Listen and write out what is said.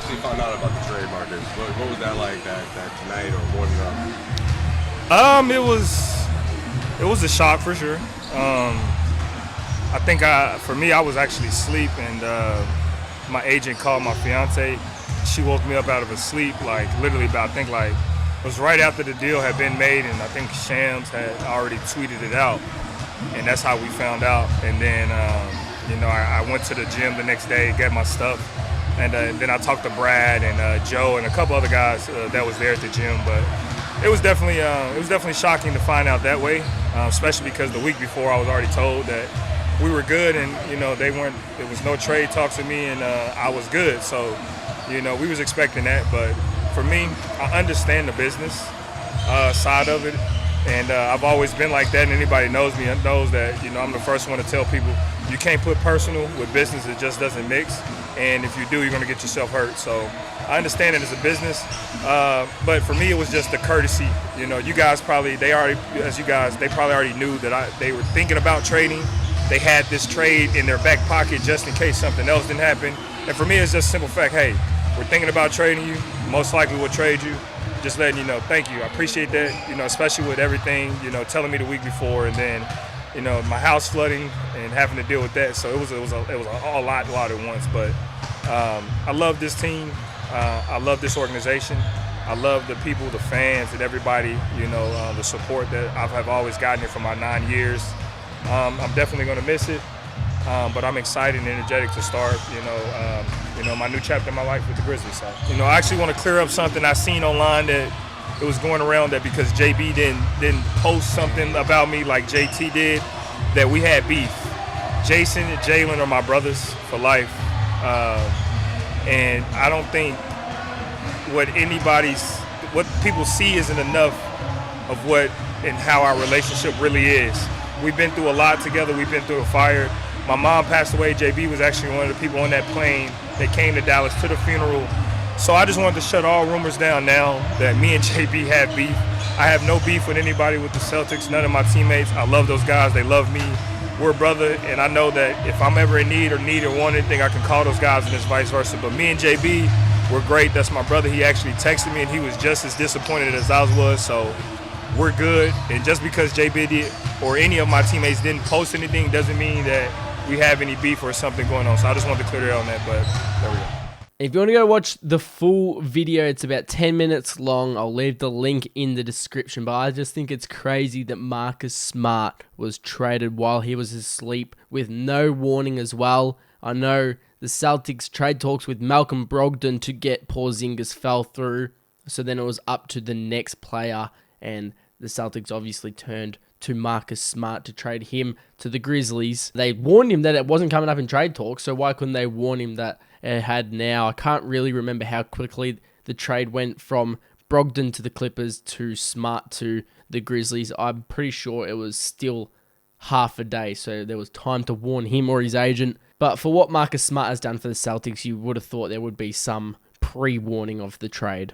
actually found out about the trade, Marcus? What was that like that night or morning of? It was a shock for sure. I think for me, I was actually asleep, and my agent called my fiance. She woke me up out of a sleep, like literally about, I think like, it was right after the deal had been made, and I think Shams had already tweeted it out, and that's how we found out. And then, I went to the gym the next day, got my stuff, and then I talked to Brad and Joe and a couple other guys that was there at the gym. But it was definitely shocking to find out that way, especially because the week before I was already told that we were good, and there was no trade talks with me, and I was good. So, we was expecting that. But for me, I understand the business side of it, and I've always been like that. And anybody knows me knows that I'm the first one to tell people you can't put personal with business. It just doesn't mix, and if you do, you're going to get yourself hurt. So I understand it as a business, but for me, it was just a courtesy. You guys probably they probably already knew that they were thinking about trading. They had this trade in their back pocket just in case something else didn't happen. And for me, it's just a simple fact, hey, we're thinking about trading you. Most likely we'll trade you. Just letting you know, thank you. I appreciate that, especially with everything, telling me the week before, and then, my house flooding and having to deal with that. So it was a lot at once. But I love this team. I love this organization. I love the people, the fans, and everybody, the support that I've always gotten it for my 9 years. I'm definitely going to miss it, but I'm excited and energetic to start, my new chapter in my life with the Grizzlies. So, I actually want to clear up something I seen online that it was going around that because JB didn't post something about me like JT did, that we had beef. Jason and Jalen are my brothers for life, and I don't think what people see isn't enough of what and how our relationship really is. We've been through a lot together. We've been through a fire. My mom passed away. JB was actually one of the people on that plane that came to Dallas to the funeral. So I just wanted to shut all rumors down now that me and JB have beef. I have no beef with anybody with the Celtics, none of my teammates. I love those guys. They love me. We're brother, and I know that if I'm ever in need or want anything, I can call those guys, and it's vice versa. But me and JB, we're great. That's my brother. He actually texted me, and he was just as disappointed as I was. So we're good. And just because JB did or any of my teammates didn't post anything doesn't mean that we have any beef or something going on. So I just wanted to clear it on that, but there we go. If you want to go watch the full video, it's about 10 minutes long. I'll leave the link in the description, but I just think it's crazy that Marcus Smart was traded while he was asleep with no warning as well. I know the Celtics trade talks with Malcolm Brogdon to get Porzingis fell through, so then it was up to the next player, and the Celtics obviously turned to Marcus Smart to trade him to the Grizzlies. They warned him that it wasn't coming up in trade talks, so why couldn't they warn him that it had now? I can't really remember how quickly the trade went from Brogdon to the Clippers to Smart to the Grizzlies. I'm pretty sure it was still half a day, so there was time to warn him or his agent. But for what Marcus Smart has done for the Celtics, you would have thought there would be some pre-warning of the trade.